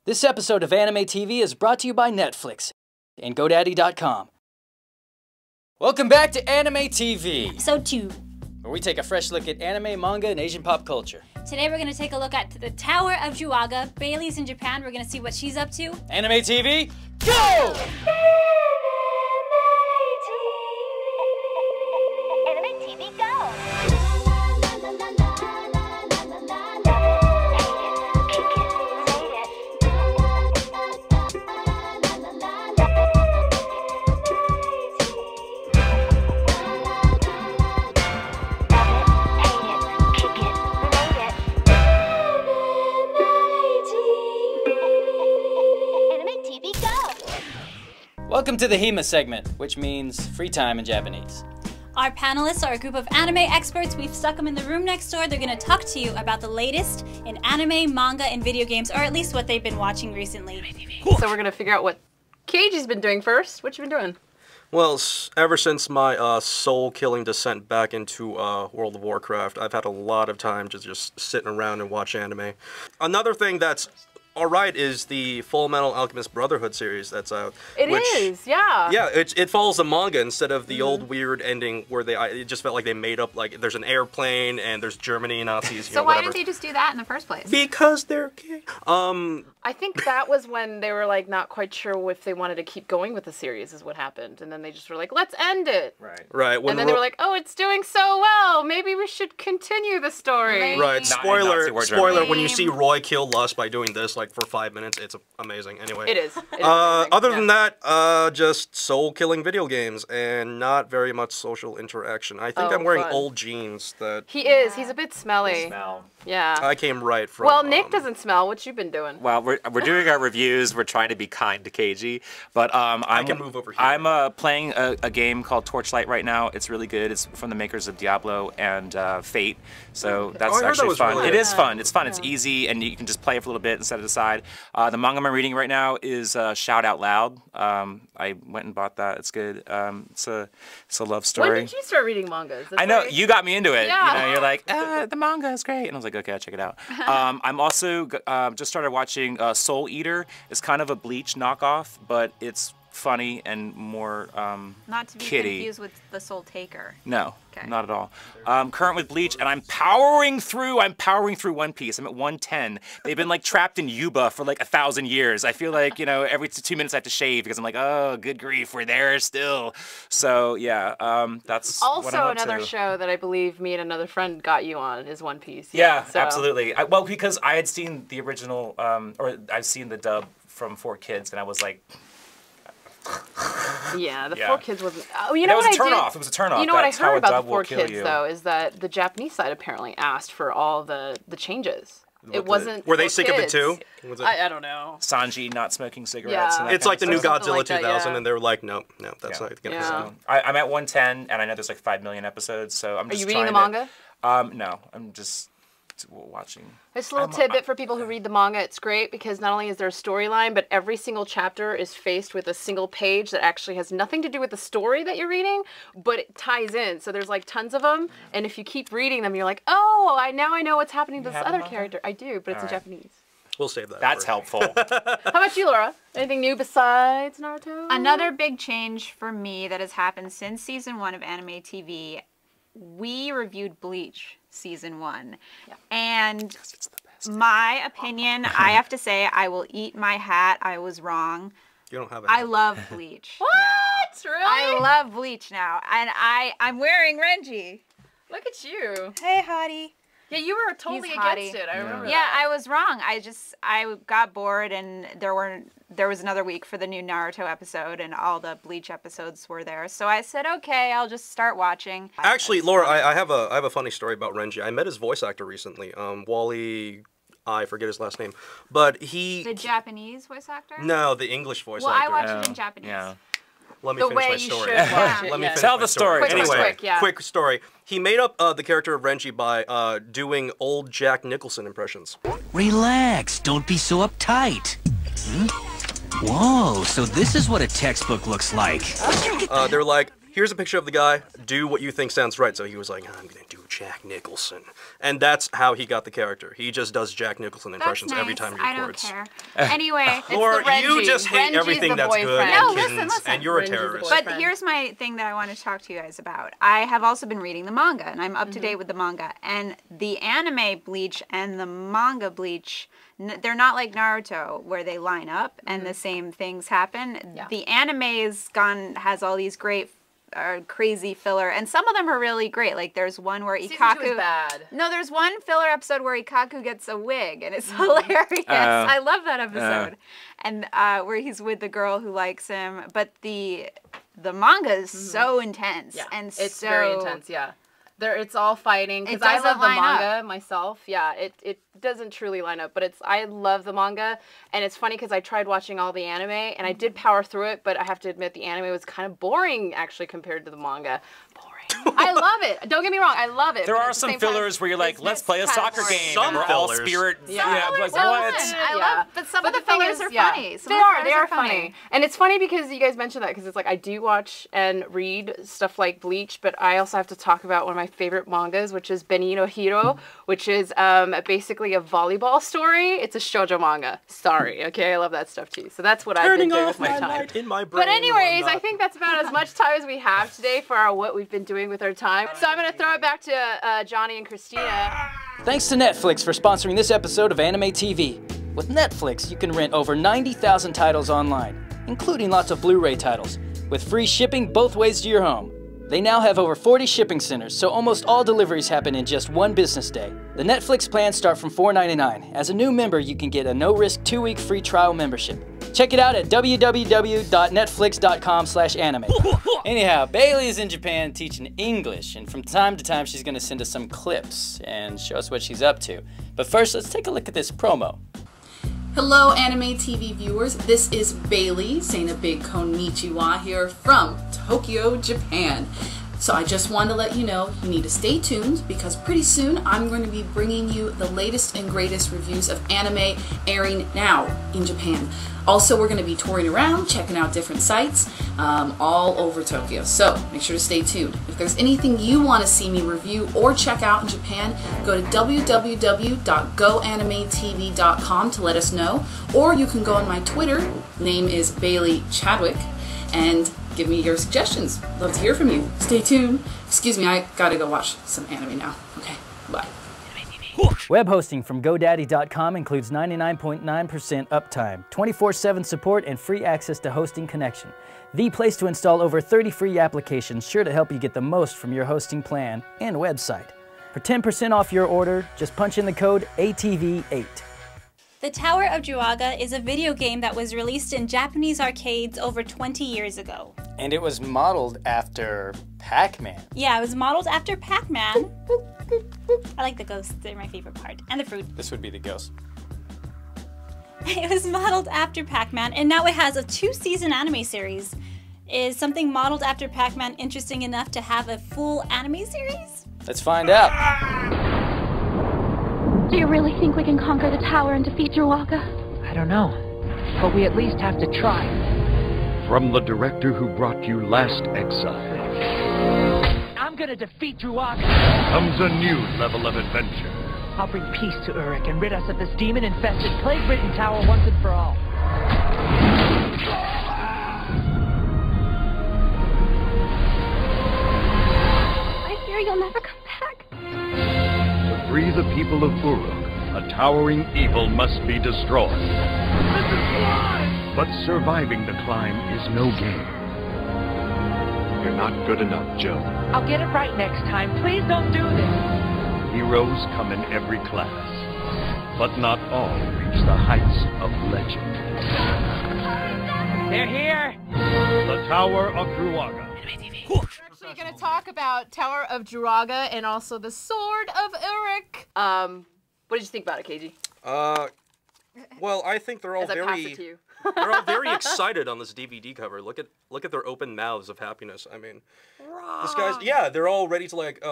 This episode of AnimeTV is brought to you by Netflix and GoDaddy.com. Welcome back to AnimeTV. Episode 2. Where we take a fresh look at anime, manga, and Asian pop culture. Today we're going to take a look at the Tower of Druaga. Bailey's in Japan. We're going to see what she's up to. AnimeTV, go! AnimeTV, go! Welcome to the HEMA segment, which means free time in Japanese. Our panelists are a group of anime experts. We've stuck them in the room next door. They're going to talk to you about the latest in anime, manga, and video games, or at least what they've been watching recently. Cool. So we're going to figure out what Keiji's been doing first. What you been doing? Well, ever since my soul-killing descent back into World of Warcraft, I've had a lot of time just sitting around and watch anime. Another thing that's alright is the Full Metal Alchemist Brotherhood series that's out. It is, yeah. Yeah, it follows the manga instead of the old weird ending where it just felt like they made up, like, there's an airplane and there's Germany Nazis, So why didn't they just do that in the first place? Because they're gay. I think that was when they were, like, not quite sure if they wanted to keep going with the series is what happened. And then they just were like, let's end it. Right. And then they were like, oh, it's doing so well. Maybe we should continue the story. Right, spoiler, when you see Roy kill Lust by doing this, like, for 5 minutes, it's amazing. Anyway. It is. Other than that, just soul-killing video games and not very much social interaction. I think I'm wearing old jeans that... He is. He's a bit smelly. Smell. Yeah. I came right from... Well, Nick doesn't smell. What you been doing? Well, we're doing our reviews. We're trying to be kind to Kaiji, but I can move over here. I'm playing a game called Torchlight right now. It's really good. It's from the makers of Diablo and Fate, so that's actually fun. Really it is fun. It's fun. Yeah. It's easy, and you can just play it for a little bit and set it aside. The manga I'm reading right now is Shout Out Loud. I went and bought that. It's good. It's a love story. When did you start reading mangas? I know you got me into it. Yeah. You know, you're like, the manga is great, and I was like, okay, I'll check it out. I'm also just started watching Soul Eater. It's kind of a Bleach knockoff, but it's funny and more Not to be kiddie. confused with the Soul Taker. No, okay. Not at all. Current with Bleach, and I'm powering through One Piece. I'm at 110. They've been like trapped in Yuba for like 1,000 years. I feel like, you know, every 2 minutes I have to shave because I'm like, oh, good grief, we're there still. So yeah, that's also what I'm up another to. show that I believe me and another friend got you on is One Piece. Yeah, so. absolutely. Well, because I had seen the original, or I've seen the dub from 4Kids, and I was like. Yeah, the 4Kids wasn't. Oh, you know what I did? It was a turn off. You know what I That's how heard a about dub the will kill 4Kids you. though is that the Japanese side apparently asked for all the changes. It wasn't. Were they sick of it too? I don't know. Sanji not smoking cigarettes. Yeah. And that It's like the new Godzilla like that, 2000, yeah. and they were like, no, that's not gonna happen. I'm at 110, and I know there's like 5 million episodes, so I'm just. Are you reading the manga? No, I'm just watching. Just a little tidbit for people who read the manga. It's great because not only is there a storyline, but every single chapter is faced with a single page that actually has nothing to do with the story that you're reading, but it ties in. So there's like tons of them, and if you keep reading them, you're like, oh, now I know what's happening to this other character. I do, but it's in Japanese. We'll save that. That's helpful. How about you, Laura? Anything new besides Naruto? Another big change for me that has happened since season 1 of AnimeTV. We reviewed Bleach season 1, and my opinion, I have to say, I will eat my hat. I was wrong. You don't have it. I love Bleach. What? Now. Really? I love Bleach now, and I'm wearing Renji. Look at you. Hey, hottie. Yeah, you were totally against it. I remember that. Yeah, I was wrong. I got bored, and there was another week for the new Naruto episode, and all the Bleach episodes were there. So I said, okay, I'll just start watching. Actually, Laura, I have a funny story about Renji. I met his voice actor recently, Wally. I forget his last name, but he. The Japanese voice actor? No, the English voice actor. actor. Well, I watched it in Japanese. Yeah. Let me finish my story. Let me finish Tell my the story. Anyway, quick story. He made up the character of Renji by doing old Jack Nicholson impressions. Relax. Don't be so uptight. Whoa, so this is what a textbook looks like. They're like, here's a picture of the guy, do what you think sounds right. So he was like, I'm going to do Jack Nicholson. And that's how he got the character. He just does Jack Nicholson impressions every time he records. I don't care. Anyway. Or you just hate everything that's good No, and, listen. and you're a terrorist. But here's my thing that I want to talk to you guys about. I have also been reading the manga, and I'm up to date with the manga. And the anime Bleach and the manga Bleach, they're not like Naruto, where they line up and the same things happen. Yeah. The anime has all these great crazy filler, and some of them are really great. Like there's one where Ikaku. Bad. No, there's one filler episode where Ikaku gets a wig, and it's hilarious. I love that episode, and where he's with the girl who likes him. But the manga is so intense, and it's very intense. Yeah. It's all fighting, because I love the manga myself. Yeah, it doesn't truly line up, but I love the manga, and it's funny because I tried watching all the anime, and I did power through it, but I have to admit the anime was kind of boring, actually, compared to the manga. Boring. I love it. Don't get me wrong, I love it. There are some fillers where you're like, let's play a soccer game. Some and we're all spirit. But some of the fillers are funny. They are funny. And it's funny because you guys mentioned that, because it's like I do watch and read stuff like Bleach, but I also have to talk about one of my favorite mangas, which is Beni no Hiro, which is basically a volleyball story. It's a shoujo manga. Sorry, okay? I love that stuff too. So that's what I've been doing with my time. In my brain, but anyways, I think that's about as much time as we have today for what we've been doing with our time. So I'm going to throw it back to Johnny and Christina. Thanks to Netflix for sponsoring this episode of Anime TV. With Netflix, you can rent over 90,000 titles online, including lots of Blu-ray titles, with free shipping both ways to your home. They now have over 40 shipping centers, so almost all deliveries happen in just one business day. The Netflix plans start from $4.99. As a new member, you can get a no-risk 2-week free trial membership. Check it out at www.netflix.com/anime. Anyhow, Bailey is in Japan teaching English, and from time to time she's going to send us some clips and show us what she's up to. But first, let's take a look at this promo. Hello, Anime TV viewers. This is Bailey saying a big konnichiwa here from Tokyo, Japan. So I just wanted to let you know you need to stay tuned, because pretty soon I'm going to be bringing you the latest and greatest reviews of anime airing now in Japan. Also, we're going to be touring around, checking out different sites all over Tokyo. So make sure to stay tuned. If there's anything you want to see me review or check out in Japan, go to www.goanimetv.com to let us know. Or you can go on my Twitter, name is Bailey Chadwick, and give me your suggestions. Love to hear from you. Stay tuned. Excuse me, I gotta go watch some anime now. Okay, bye. Web hosting from GoDaddy.com includes 99.9% uptime, 24/7 support, and free access to hosting connection. The place to install over 30 free applications sure to help you get the most from your hosting plan and website. For 10% off your order, just punch in the code ATV8. The Tower of Druaga is a video game that was released in Japanese arcades over 20 years ago. And it was modeled after Pac-Man. Yeah, it was modeled after Pac-Man. I like the ghosts, they're my favorite part. And the fruit. This would be the ghost. It was modeled after Pac-Man, and now it has a 2-season anime series. Is something modeled after Pac-Man interesting enough to have a full anime series? Let's find out. Do you really think we can conquer the tower and defeat Druaga? I don't know, but we at least have to try. From the director who brought you Last Exile. I'm gonna defeat Druaga. Comes a new level of adventure. I'll bring peace to Uruk and rid us of this demon-infested, plague-ridden tower once and for all. I fear you'll never come back. To free the people of Uruk, a towering evil must be destroyed. But surviving the climb is no game. You're not good enough, Joe. I'll get it right next time. Please don't do this. Heroes come in every class, but not all reach the heights of legend. They're here! The Tower of Druaga. We're actually going to talk about Tower of Druaga and also the Sword of Uruk. What did you think about it, Kaiji? Well, I think they're all As I pass it to you. they're all very excited on this DVD cover. Look at their open mouths of happiness. I mean, this guy's they're all ready to like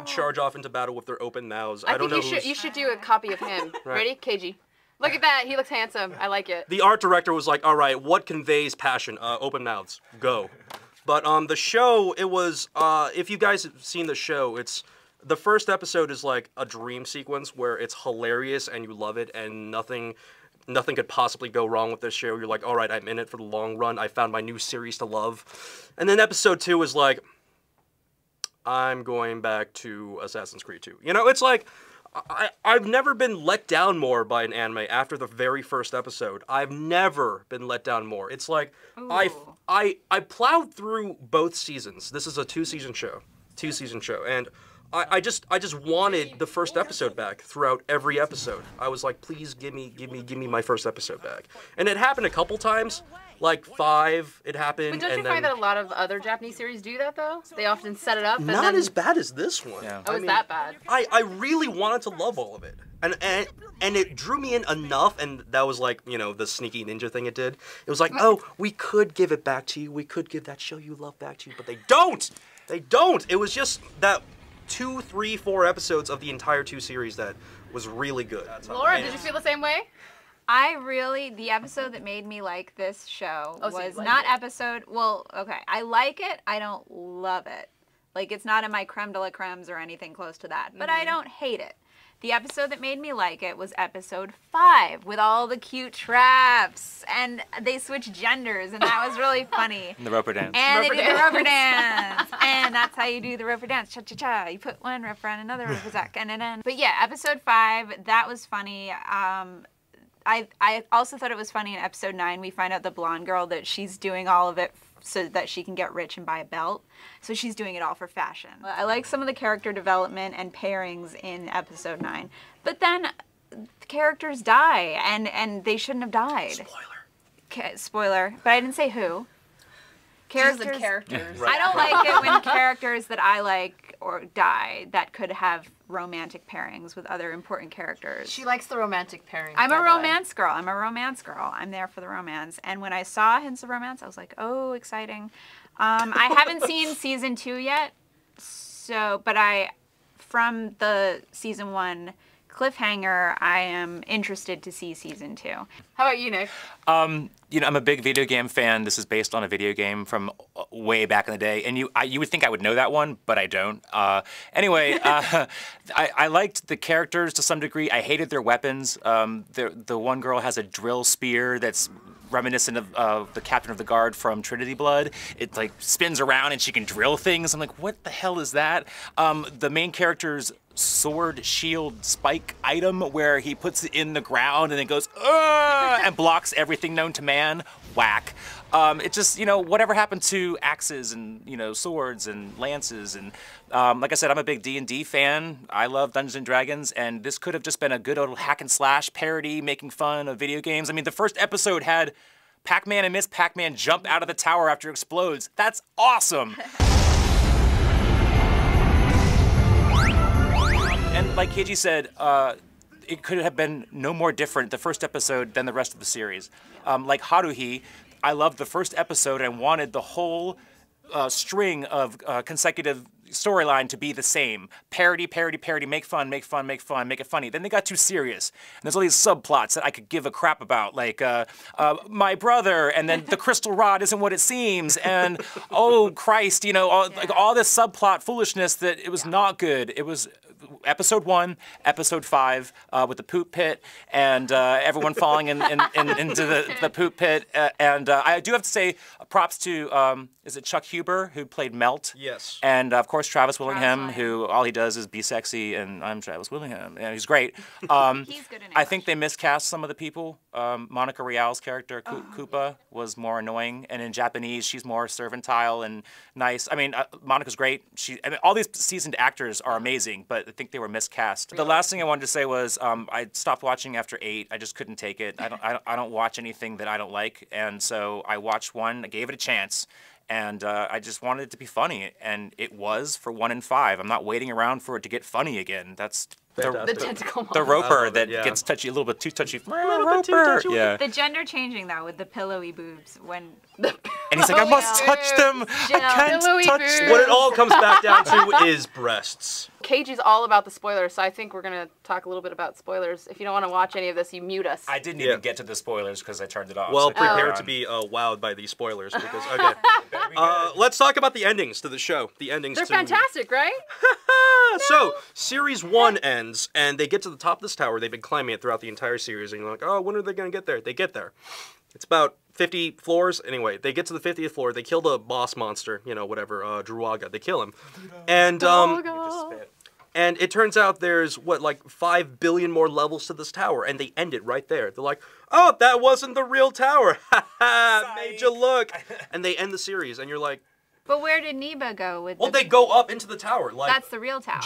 charge off into battle with their open mouths. I don't know. You should do a copy of him. Right. Ready, Kaiji? Look at that. He looks handsome. I like it. The art director was like, "All right, what conveys passion? Open mouths. Go." But the show, it was, if you guys have seen the show, the first episode is like a dream sequence where it's hilarious and you love it and nothing could possibly go wrong with this show. You're like, all right, I'm in it for the long run. I found my new series to love. And then episode 2 is like, I'm going back to Assassin's Creed 2. You know, it's like, I've never been let down more by an anime after the very first episode. I've never been let down more. It's like, I plowed through both seasons. This is a 2-season show. And I just wanted the first episode back throughout every episode. I was like, please give me my first episode back. And it happened a couple times, like 5. It happened. But don't you find that a lot of other Japanese series do that though? They often set it up. And not as bad as this one. Yeah. Oh, it's that bad. I really wanted to love all of it, and it drew me in enough, and that was like, you know, the sneaky ninja thing it did. It was like, oh, we could give it back to you. We could give that show you love back to you, but they don't. They don't. It was just that 2, 3, 4 episodes of the entire 2 series that was really good. Laura, did you feel the same way? The episode that made me like this show was not episode, I like it, I don't love it. Like, it's not in my creme de la cremes or anything close to that, but I don't hate it. The episode that made me like it was episode 5 with all the cute traps, and they switched genders, and that was really funny. And the roper dance. And they did the roper dance, and that's how you do the roper dance. Cha cha cha. You put one roper on another roper zack, and. But yeah, episode 5, that was funny. I also thought it was funny in episode 9. We find out the blonde girl that she's doing all of it so that she can get rich and buy a belt. So she's doing it all for fashion. I like some of the character development and pairings in episode 9. But then the characters die, and they shouldn't have died. Spoiler. But I didn't say who. Characters. I don't like it when characters that I like or die that could have romantic pairings with other important characters. She likes the romantic pairings. I'm a romance girl. I'm there for the romance. And when I saw hints of romance, I was like, oh, exciting. I haven't seen season 2 yet. But from the season 1 cliffhanger, I am interested to see season 2. How about you, Nick? You know, I'm a big video game fan. This is based on a video game from way back in the day, and you would think I would know that one, but I don't. Anyway, I liked the characters to some degree. I hated their weapons. The one girl has a drill spear that's reminiscent of the captain of the guard from Trinity Blood. It like spins around and she can drill things. I'm like, what the hell is that? The main character's sword shield spike item where he puts it in the ground and then goes and blocks everything known to man. Whack. It just, you know, whatever happened to axes and, you know, swords and lances, and like I said, I'm a big D&D fan. I love Dungeons and Dragons, and this could have just been a good old hack and slash parody making fun of video games. I mean, the first episode had Pac-Man and Miss Pac-Man jump out of the tower after it explodes. That's awesome. And like Kaiji said, it could have been no more different, the first episode, than the rest of the series. Like Haruhi, I loved the first episode and wanted the whole string of consecutive storyline to be the same. Parody, parody, parody, make fun, make fun, make fun, make it funny. Then they got too serious. And there's all these subplots that I could give a crap about, like my brother, and then the crystal rod isn't what it seems, and oh Christ, you know, like all this subplot foolishness that it was not good. It was episode 1, episode 5 with the poop pit and everyone falling into the poop pit. And I do have to say props to, is it Chuck Huber who played Melt? Yes. And of course Travis Willingham, who all he does is be sexy, and I'm Travis Willingham, and he's great. He's good in I think they miscast some of the people. Monica Rial's character, Koopa, was more annoying, and in Japanese she's more servantile and nice. I mean, Monica's great. I mean, all these seasoned actors are amazing, but I think they were miscast. The last thing I wanted to say was I stopped watching after 8. I just couldn't take it. I don't watch anything that I don't like, and so I watched one. I gave it a chance, and I just wanted it to be funny, and it was for 1 and 5. I'm not waiting around for it to get funny again. That's the tentacle the roper that gets touchy, a little bit too touchy. Yeah. The gender changing though with the pillowy boobs when And he's like, I must touch them. I can't touch them. What it all comes back down to is breasts. Keiji's all about the spoilers, so I think we're going to talk a little bit about spoilers. If you don't want to watch any of this, you mute us. I didn't even get to the spoilers because I turned it off. Well, so prepare to be wowed by these spoilers. Because, okay. Let's talk about the endings to the show. The endings. They're fantastic, right? So, Series 1 ends, and they get to the top of this tower. They've been climbing it throughout the entire series, and you're like, oh, when are they going to get there? They get there. It's about 50 floors. Anyway, they get to the 50th floor. They kill the boss monster, you know, whatever, Druaga. They kill him. And, and it turns out there's, what, like 5 billion more levels to this tower, and they end it right there. They're like, oh, that wasn't the real tower. Ha ha, made you look. And they end the series, and you're like... But where did Neba go with Well, they go up into the tower. Like, that's the real tower.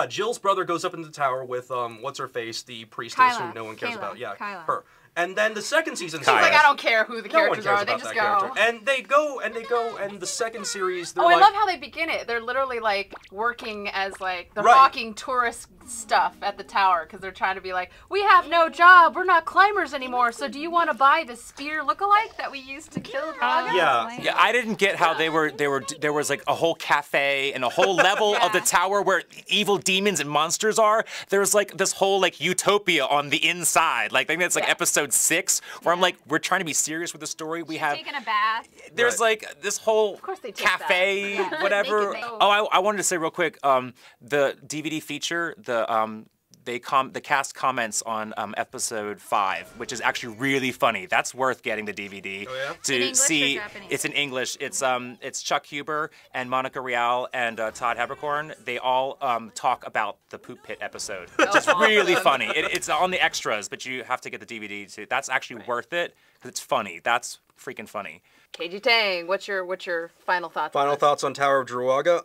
Jill's brother goes up into the tower with, what's-her-face, the priestess who no one cares about. Yeah, her. And then the second season... She's like, I don't care who the characters are, they just go. And they go, and the second series, they're I love how they begin it. They're literally, like, working as, like, the hawking tourist stuff at the tower, because they're trying to be like, we have no job, we're not climbers anymore, so do you want to buy the spear lookalike that we used to kill Druaga? Yeah, I didn't get how there was, like, a whole cafe and a whole level of the tower where evil demons and monsters are. There's, like, this whole, like, utopia on the inside. Like, I think that's, like, episode 6, where I'm like, we're trying to be serious with the story. We have taking a bath. There's like this whole cafe, whatever. Oh, I wanted to say real quick, the DVD feature, the cast comments on episode 5, which is actually really funny. That's worth getting the DVD to see. It's in English. It's Chuck Huber and Monica Rial and Todd Haberkorn. They all talk about the poop pit episode, which is really funny. It's on the extras, but you have to get the DVD too. That's actually worth it because it's funny. That's freaking funny. Keiji Tang, what's your final thoughts? Final thoughts on Tower of Druaga.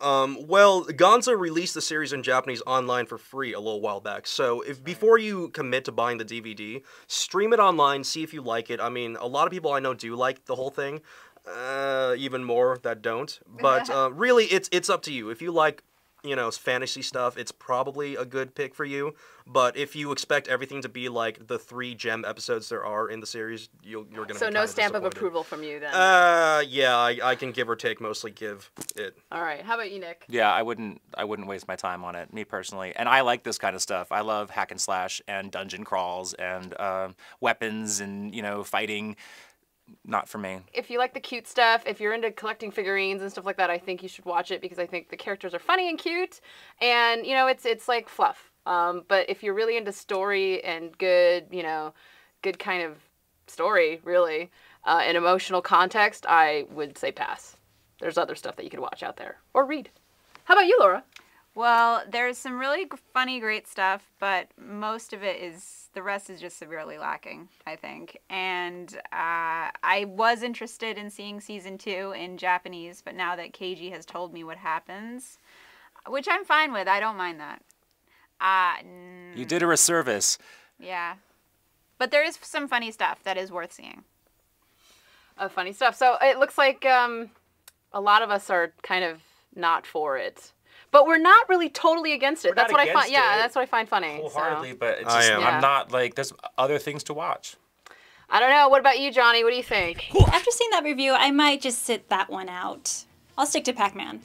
Well, Gonzo released the series in Japanese online for free a little while back. So before you commit to buying the DVD, stream it online, see if you like it. I mean, a lot of people I know do like the whole thing. Even more that don't. But really, it's up to you. If you like, you know, fantasy stuff, it's probably a good pick for you. But if you expect everything to be like the 3 gem episodes there are in the series, you're gonna be So no stamp of approval from you then? Yeah, I can give or take, mostly give it. All right, how about you, Nick? Yeah, I wouldn't waste my time on it, me personally. And I like this kind of stuff. I love hack and slash and dungeon crawls and weapons and, you know, fighting. Not for me. If you like the cute stuff, if you're into collecting figurines and stuff like that, I think you should watch it because I think the characters are funny and cute, and you know it's like fluff. But if you're really into story and good, you know, good kind of story, really, and emotional context, I would say pass. There's other stuff that you could watch out there or read. How about you, Laura? Well, there's some really funny, great stuff, but most of it is, the rest is just severely lacking, I think. And I was interested in seeing season 2 in Japanese, but now that Kaiji has told me what happens, which I'm fine with, I don't mind that. You did her a service. Yeah. But there is some funny stuff that is worth seeing. Funny stuff. So it looks like a lot of us are kind of not for it. But we're not really totally against it. That's what I find. Yeah, that's what I find funny. Wholeheartedly, but it's just, I'm not like. There's other things to watch. I don't know. What about you, Johnny? What do you think? After seeing that review, I might just sit that one out. I'll stick to Pac-Man.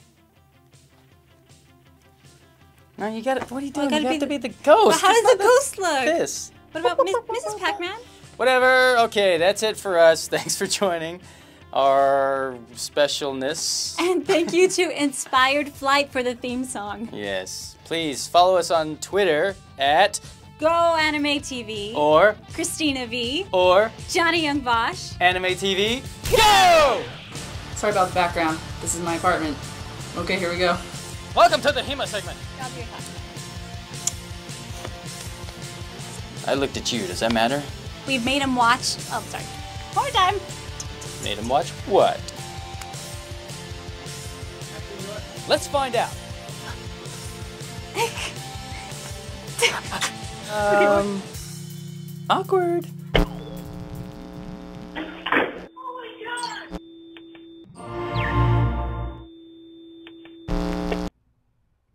No, you got it. What are you doing? You have to be the ghost. Well, how does the ghost look? This. What about Mrs. Pac-Man? Whatever. Okay, that's it for us. Thanks for joining our specialness. And thank you to Inspired Flight for the theme song. Yes. Please follow us on Twitter at GoAnimeTV or Christina V or Johnny Young Bosch. AnimeTV. Go! Sorry about the background. This is my apartment. Okay, here we go. Welcome to the HEMA segment. I looked at you. Does that matter? We've made him watch. Oh, sorry. One more time. Made him watch what? Let's find out. Awkward.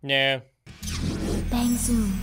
No. Bang zoom.